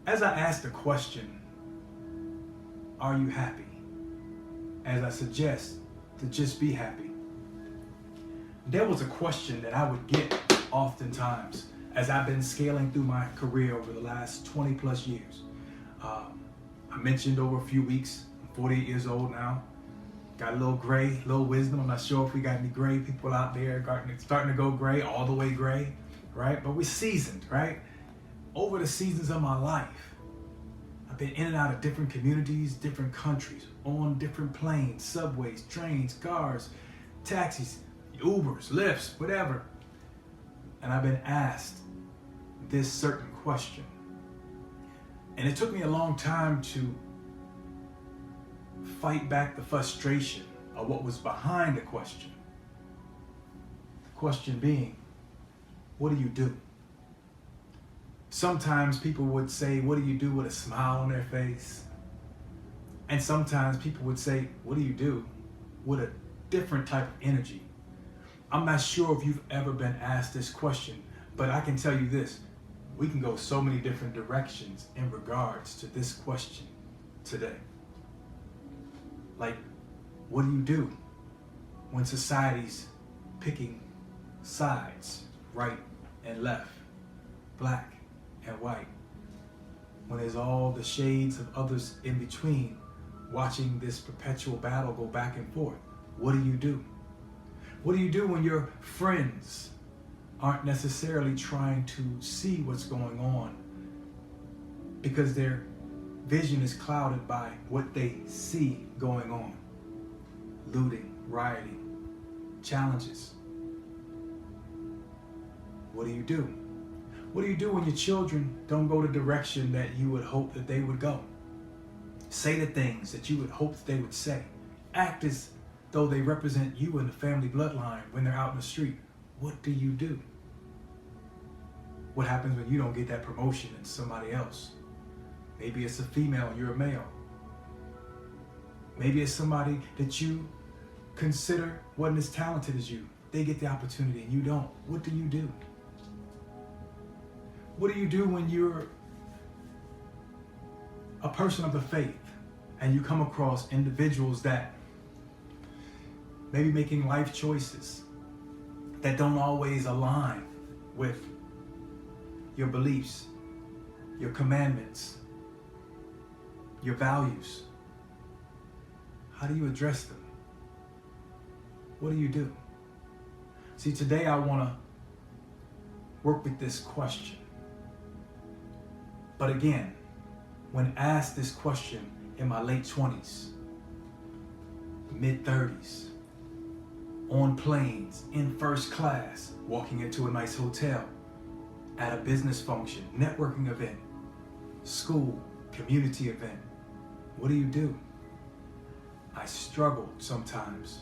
As I ask the question, are you happy? As I suggest to just be happy. There was a question that I would get oftentimes as I've been scaling through my career over the last 20 plus years. I mentioned over a few weeks, I'm 48 years old now. Got a little gray, a little wisdom. I'm not sure if we got any gray people out there starting to go gray, all the way gray, right? But we're seasoned, right? Over the seasons of my life, I've been in and out of different communities, different countries, on different planes, subways, trains, cars, taxis, Ubers, Lyfts, whatever. And I've been asked this certain question. And it took me a long time to fight back the frustration of what was behind the question. The question being, what do you do? Sometimes people would say, what do you do, with a smile on their face? And sometimes people would say, what do you do, with a different type of energy? I'm not sure if you've ever been asked this question, but I can tell you this. We can go so many different directions in regards to this question today. Like, what do you do when society's picking sides, right and left, black and white? When there's all the shades of others in between, watching this perpetual battle go back and forth, what do you do? What do you do when your friends aren't necessarily trying to see what's going on because their vision is clouded by what they see going on? Looting, rioting, challenges. What do you do? What do you do when your children don't go the direction that you would hope that they would go? Say the things that you would hope that they would say. Act as though they represent you in the family bloodline when they're out in the street. What do you do? What happens when you don't get that promotion and somebody else? Maybe it's a female and you're a male. Maybe it's somebody that you consider wasn't as talented as you. They get the opportunity and you don't. What do you do? What do you do when you're a person of the faith and you come across individuals that maybe making life choices that don't always align with your beliefs, your commandments, your values? How do you address them? What do you do? See, today I want to work with this question. But again, when asked this question in my late 20s, mid 30s, on planes, in first class, walking into a nice hotel, at a business function, networking event, school, community event, what do you do? I struggled sometimes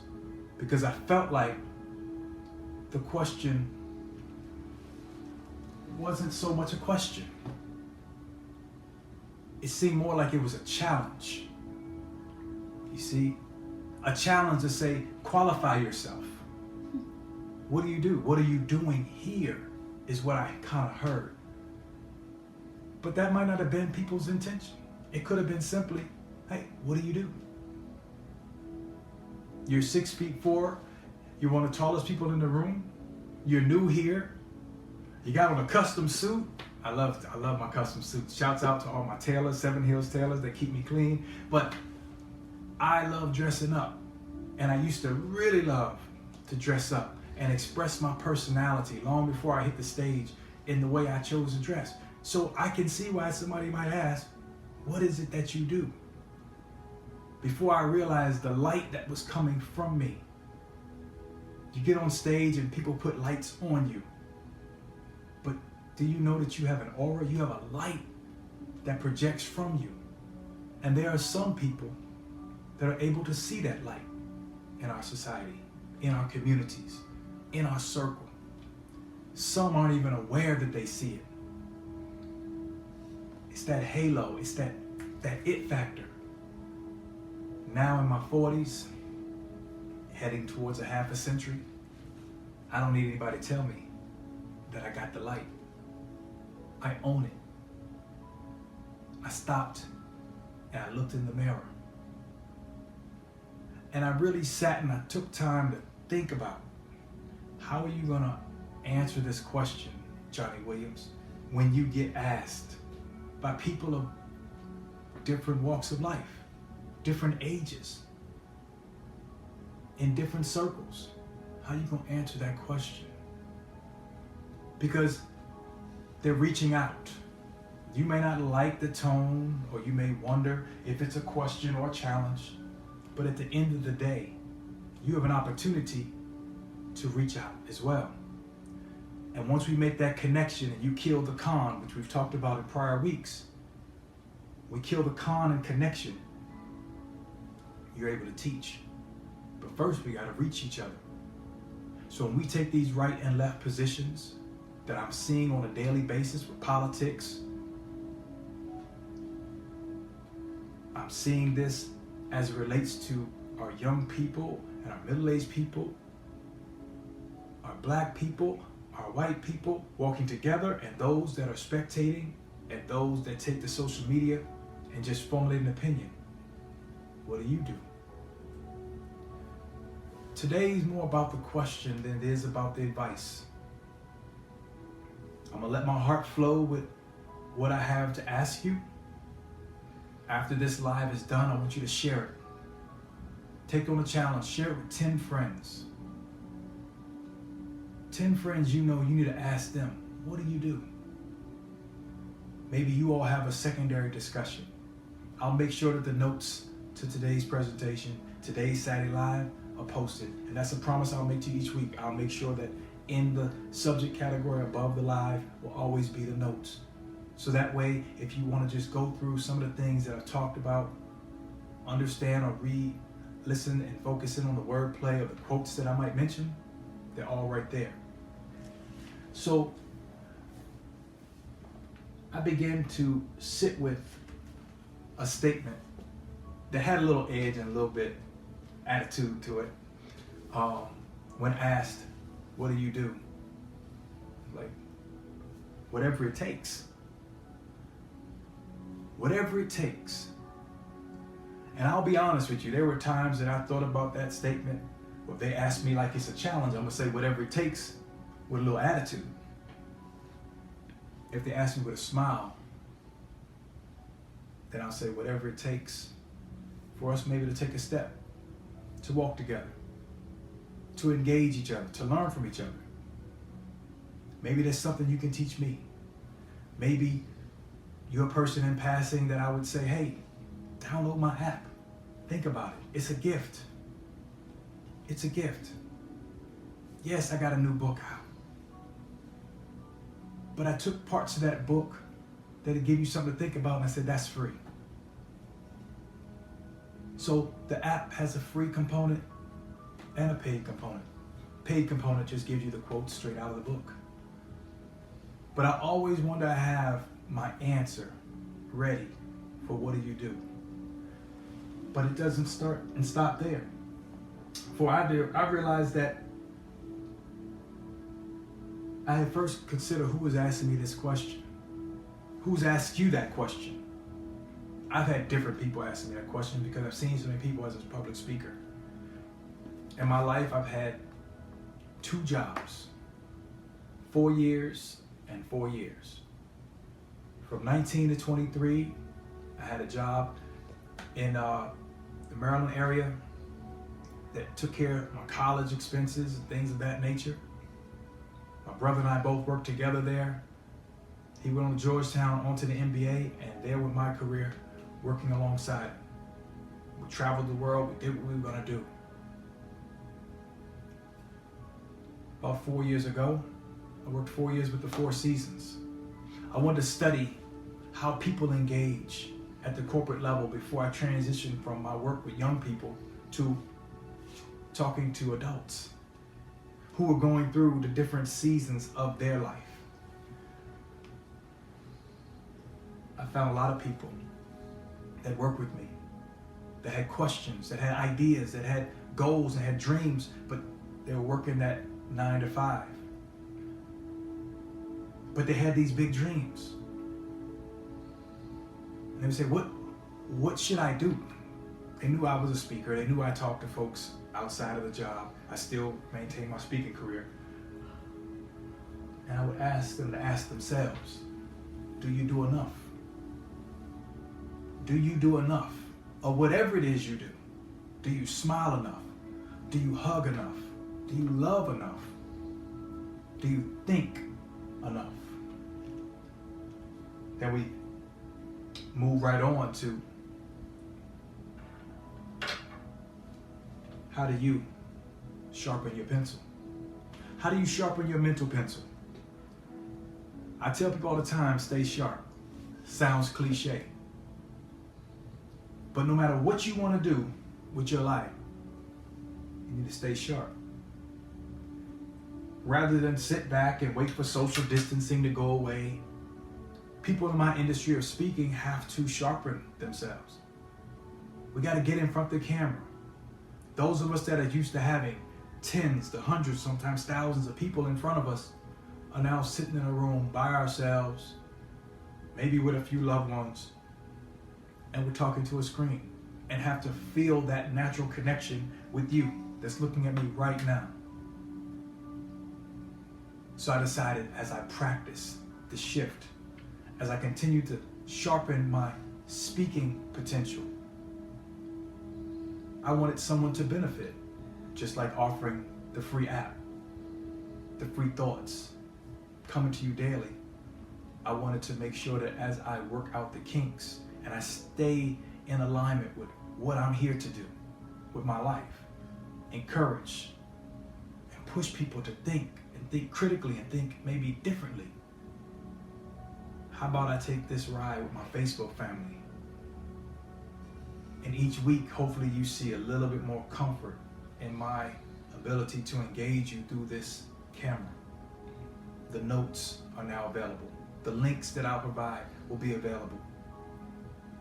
because I felt like the question wasn't so much a question. It seemed more like it was a challenge. You see, a challenge to say, qualify yourself. What do you do? What are you doing here? Is what I kind of heard. But that might not have been people's intention. It could have been simply, hey, what do you do? You're 6'4", you're one of the tallest people in the room, you're new here, you got on a custom suit. I love my custom suits. Shouts out to all my tailors, Seven Hills tailors, that keep me clean. But I love dressing up. And I used to really love to dress up and express my personality long before I hit the stage in the way I chose to dress. So I can see why somebody might ask, what is it that you do? Before I realized the light that was coming from me. You get on stage and people put lights on you. But do you know that you have an aura? You have a light that projects from you. And there are some people that are able to see that light in our society, in our communities, in our circle. Some aren't even aware that they see it. It's that halo, it's that it factor. Now in my 40s, heading towards a half a century, I don't need anybody to tell me that I got the light. I own it. I stopped and I looked in the mirror. And I really sat and I took time to think about, how are you going to answer this question, Johnny Williams, when you get asked by people of different walks of life, different ages, in different circles? How are you going to answer that question? Because they're reaching out. You may not like the tone, or you may wonder if it's a question or a challenge, but at the end of the day, you have an opportunity to reach out as well. And once we make that connection and you kill the con, which we've talked about in prior weeks, we kill the con and connection, you're able to teach. But first we got to reach each other. So when we take these right and left positions that I'm seeing on a daily basis with politics, I'm seeing this as it relates to our young people and our middle-aged people, our black people, our white people walking together, and those that are spectating, and those that take to social media and just formulate an opinion. What do you do? Today is more about the question than it is about the advice. I'm gonna let my heart flow with what I have to ask you. After this live is done, I want you to share it. Take on a challenge, share it with 10 friends. 10 friends you know you need to ask them, what do you do? Maybe you all have a secondary discussion. I'll make sure that the notes to today's presentation, today's Saturday Live, are posted. And that's a promise I'll make to you each week. I'll make sure that in the subject category above the live will always be the notes. So that way, if you want to just go through some of the things that I've talked about, understand or read, listen and focus in on the wordplay or the quotes that I might mention, they're all right there. So I began to sit with a statement that had a little edge and a little bit attitude to it. When asked, what do you do? Like, whatever it takes. Whatever it takes. And I'll be honest with you, there were times that I thought about that statement. Well, if they asked me like it's a challenge, I'm gonna say whatever it takes with a little attitude. If they ask me with a smile, then I'll say whatever it takes for us maybe to take a step, to walk together, to engage each other, to learn from each other. Maybe there's something you can teach me. Maybe you're a person in passing that I would say, hey, download my app. Think about it. It's a gift. It's a gift. Yes, I got a new book out. But I took parts of that book that would give you something to think about, and I said, that's free. So the app has a free component and a paid component. Paid component just gives you the quotes straight out of the book. But I always want to have my answer ready for what do you do. But it doesn't start and stop there. For I realized that I had first considered who was asking me this question. Who's asked you that question? I've had different people asking me that question because I've seen so many people as a public speaker. In my life, I've had 2 jobs, 4 years and 4 years. From 19 to 23, I had a job in the Maryland area that took care of my college expenses and things of that nature. My brother and I both worked together there. He went on to Georgetown, onto the MBA, and there with my career, working alongside him. We traveled the world, we did what we were gonna do. About 4 years ago, I worked 4 years with the Four Seasons. I wanted to study how people engage at the corporate level before I transitioned from my work with young people to talking to adults who were going through the different seasons of their life. I found a lot of people that worked with me, that had questions, that had ideas, that had goals and had dreams, but they were working that 9 to 5. But they had these big dreams. they would say, what should I do? They knew I was a speaker. They knew I talked to folks outside of the job. I still maintain my speaking career. And I would ask them to ask themselves, do you do enough? Do you do enough? Or whatever it is you do. Do you smile enough? Do you hug enough? Do you love enough? Do you think enough? Then we move right on to, how do you sharpen your pencil? How do you sharpen your mental pencil? I tell people all the time, stay sharp. Sounds cliche. But no matter what you want to do with your life, you need to stay sharp. Rather than sit back and wait for social distancing to go away, people in my industry of speaking have to sharpen themselves. We got to get in front of the camera. Those of us that are used to having tens to hundreds, sometimes thousands of people in front of us are now sitting in a room by ourselves, maybe with a few loved ones, and we're talking to a screen and have to feel that natural connection with you that's looking at me right now. So I decided, as I practice the shift, as I continue to sharpen my speaking potential, I wanted someone to benefit, just like offering the free app, the free thoughts coming to you daily. I wanted to make sure that as I work out the kinks and I stay in alignment with what I'm here to do with my life, encourage and push people to think and think critically and think maybe differently. How about I take this ride with my Facebook family? And each week, hopefully you see a little bit more comfort in my ability to engage you through this camera. The notes are now available. The links that I'll provide will be available.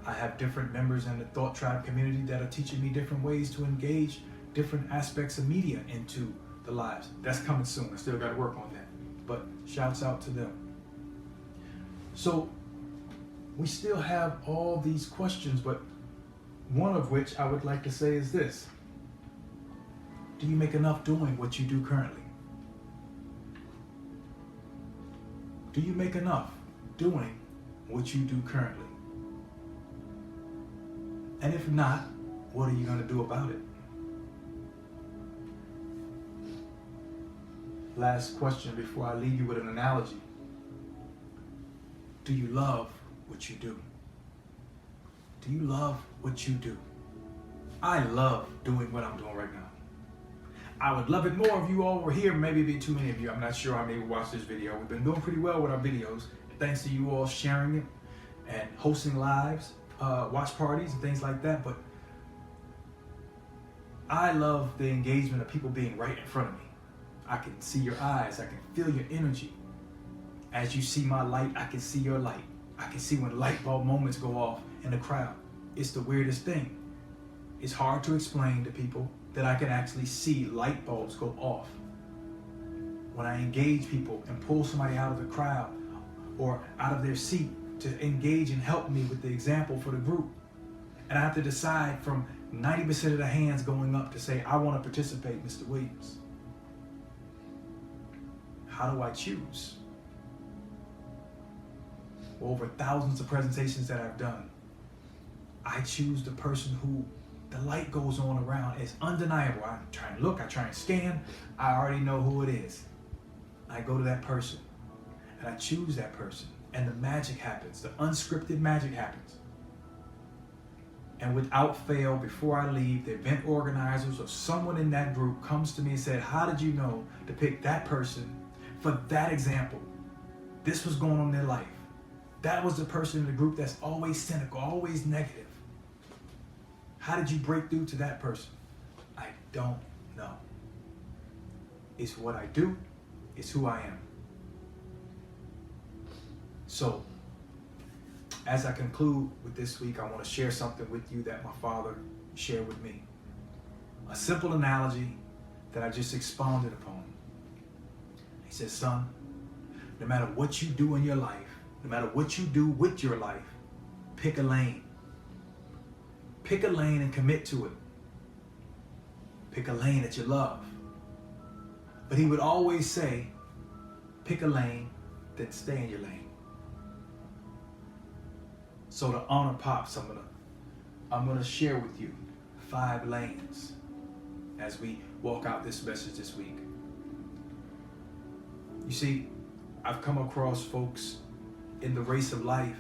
I have different members in the Thought Tribe community that are teaching me different ways to engage different aspects of media into the lives. That's coming soon. I still got to work on that. But shouts out to them. So we still have all these questions, but one of which I would like to say is this. Do you make enough doing what you do currently? Do you make enough doing what you do currently? And if not, what are you going to do about it? Last question before I leave you with an analogy. Do you love what you do? Do you love what you do? I love doing what I'm doing right now. I would love it more if you all were here. Maybe it'd be too many of you. I'm not sure how many watch this video. We've been doing pretty well with our videos. Thanks to you all sharing it and hosting lives, watch parties and things like that. But I love the engagement of people being right in front of me. I can see your eyes. I can feel your energy. As you see my light, I can see your light. I can see when light bulb moments go off in the crowd. It's the weirdest thing. It's hard to explain to people that I can actually see light bulbs go off. When I engage people and pull somebody out of the crowd or out of their seat to engage and help me with the example for the group. And I have to decide from 90% of the hands going up to say, I want to participate, Mr. Williams. How do I choose? Over thousands of presentations that I've done, I choose the person who the light goes on around. It's undeniable. I try and look, I try and scan. I already know who it is. I go to that person and I choose that person and the magic happens. The unscripted magic happens. And without fail, before I leave, the event organizers or someone in that group comes to me and said, how did you know to pick that person for that example? This was going on in their life. That was the person in the group that's always cynical, always negative. How did you break through to that person? I don't know. It's what I do. It's who I am. So, as I conclude with this week, I want to share something with you that my father shared with me. A simple analogy that I just expounded upon. He said, son, no matter what you do in your life, no matter what you do with your life, pick a lane. Pick a lane and commit to it. Pick a lane that you love. But he would always say, pick a lane, then stay in your lane. So to honor Pops, I'm gonna share with you 5 lanes as we walk out this message this week. You see, I've come across folks in the race of life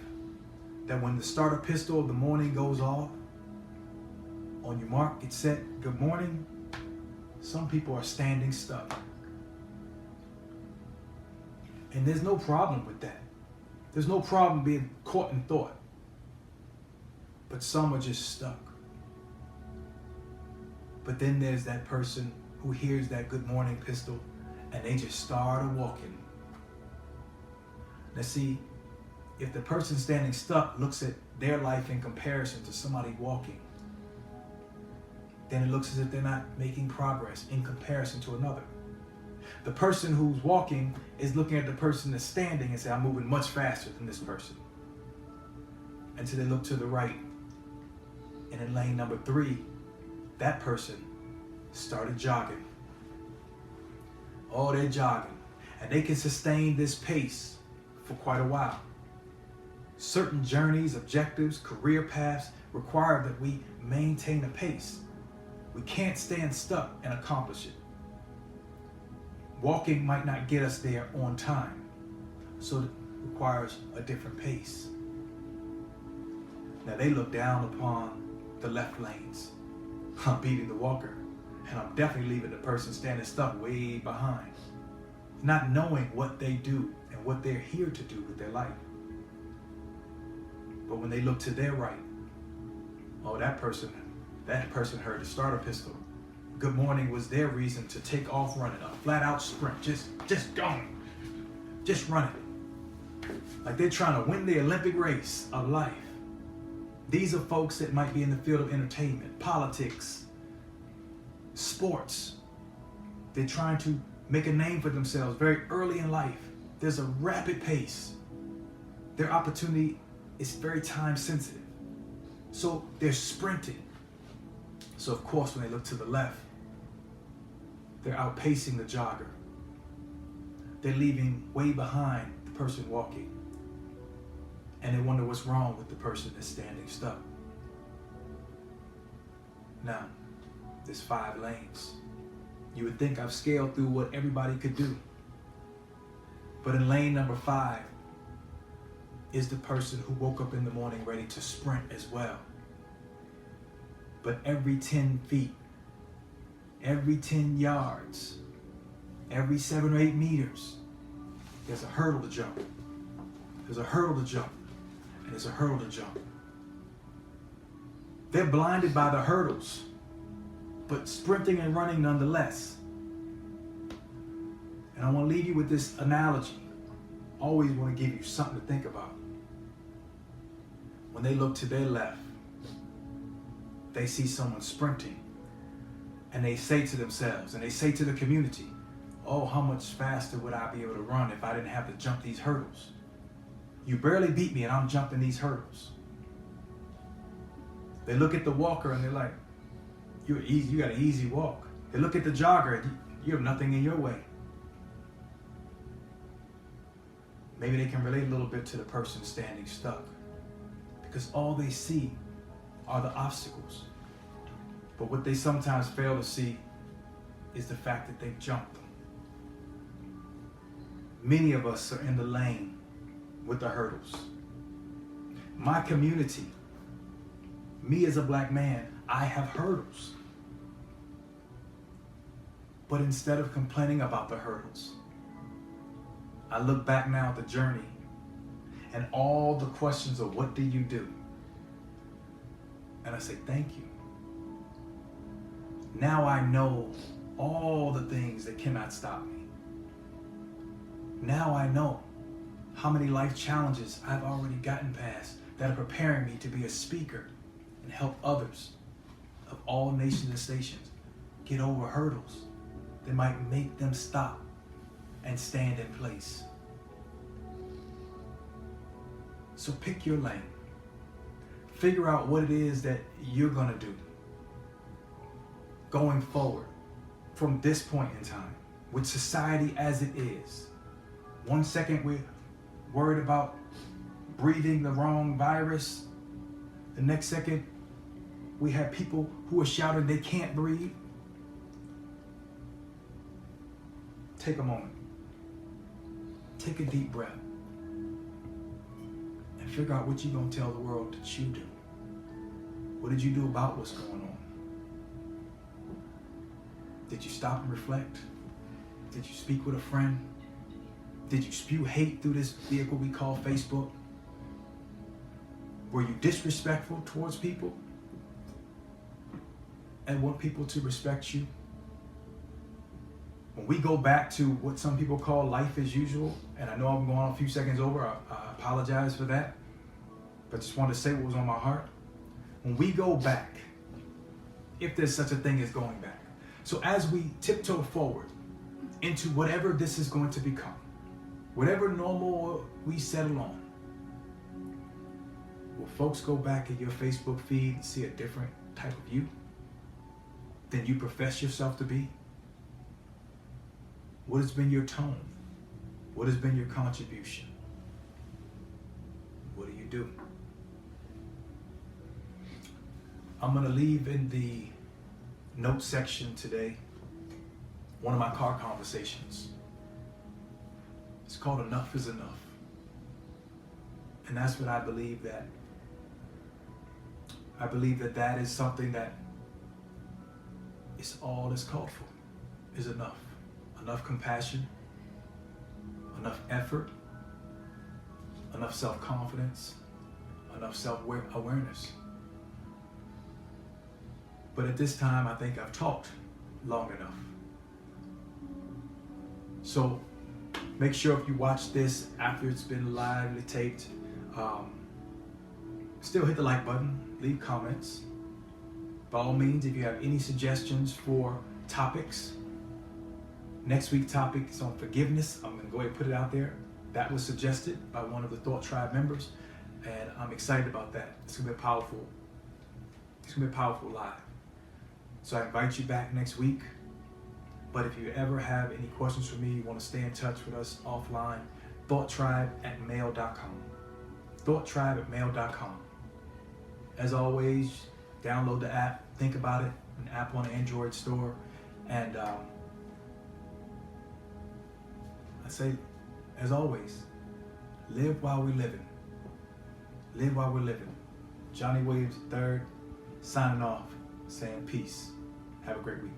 that when the starter pistol of the morning goes off, on your mark, get set, good morning, some people are standing stuck. And there's no problem with that. There's no problem being caught in thought. But some are just stuck. But then there's that person who hears that good morning pistol and they just start walking. Now see, if the person standing stuck looks at their life in comparison to somebody walking, then it looks as if they're not making progress in comparison to another. The person who's walking is looking at the person that's standing and say, I'm moving much faster than this person. Until they look to the right. And in lane number 3, that person started jogging. Oh, they're jogging. And they can sustain this pace for quite a while. Certain journeys, objectives, career paths require that we maintain a pace. We can't stand stuck and accomplish it. Walking might not get us there on time, so it requires a different pace. Now they look down upon the left lanes. I'm beating the walker, and I'm definitely leaving the person standing stuck way behind, not knowing what they do and what they're here to do with their life. But when they look to their right, oh, that person heard the starter pistol. Good morning was their reason to take off running, a flat out sprint, just going, just running. Like they're trying to win the Olympic race of life. These are folks that might be in the field of entertainment, politics, sports. They're trying to make a name for themselves very early in life. There's a rapid pace. Their opportunity is very time sensitive. So they're sprinting. So of course, when they look to the left, they're outpacing the jogger. They're leaving way behind the person walking. And they wonder what's wrong with the person that's standing stuck. Now, there's 5 lanes. You would think I've scaled through what everybody could do. But in lane number 5 is the person who woke up in the morning ready to sprint as well. But every 10 feet, every 10 yards, every 7 or 8 meters, there's a hurdle to jump. There's a hurdle to jump. And there's a hurdle to jump. They're blinded by the hurdles, but sprinting and running nonetheless. And I want to leave you with this analogy. Always want to give you something to think about. When they look to their left, they see someone sprinting, and they say to themselves, and they say to the community, oh, how much faster would I be able to run if I didn't have to jump these hurdles? You barely beat me and I'm jumping these hurdles. They look at the walker and they're like, you got an easy walk. They look at the jogger and you have nothing in your way. Maybe they can relate a little bit to the person standing stuck, because all they see are the obstacles. But what they sometimes fail to see is the fact that they've jumped them. Many of us are in the lane with the hurdles. My community, me as a black man, I have hurdles. But instead of complaining about the hurdles, I look back now at the journey and all the questions of what do you do? And I say, thank you. Now I know all the things that cannot stop me. Now I know how many life challenges I've already gotten past that are preparing me to be a speaker and help others of all nations and stations get over hurdles that might make them stop and stand in place. So pick your lane. figure out what it is that you're going to do going forward from this point in time with society as it is. 1 second we're worried about breathing the wrong virus. The next second we have people who are shouting they can't breathe. Take a moment. Take a deep breath. And figure out what you're going to tell the world that you do. What did you do about what's going on? Did you stop and reflect? Did you speak with a friend? Did you spew hate through this vehicle we call Facebook? Were you disrespectful towards people and want people to respect you? When we go back to what some people call life as usual, and I know I'm going on a few seconds over, I apologize for that, but just wanted to say what was on my heart. When we go back, if there's such a thing as going back, so as we tiptoe forward into whatever this is going to become, whatever normal we settle on, will folks go back at your Facebook feed and see a different type of you than you profess yourself to be? What has been your tone? What has been your contribution? What do you do? I'm going to leave in the notes section today one of my car conversations. It's called Enough is Enough. And that's what I believe that that is something that is all that's called for, is enough. Enough compassion, enough effort, enough self-confidence, enough self-awareness. But at this time, I think I've talked long enough. So make sure if you watch this after it's been lively taped, still hit the like button, leave comments. By all means, if you have any suggestions for topics, next week's topic is on forgiveness. I'm going to go ahead and put it out there. That was suggested by one of the Thought Tribe members, and I'm excited about that. It's going to be powerful. It's going to be a powerful live. So I invite you back next week. But if you ever have any questions for me, you want to stay in touch with us offline, thoughttribe@mail.com. Thoughttribe@mail.com. As always, download the app. Think about it. An app on the Android store. And I say, as always, live while we're living. Live while we're living. Johnny Williams III, signing off, saying peace. Have a great week.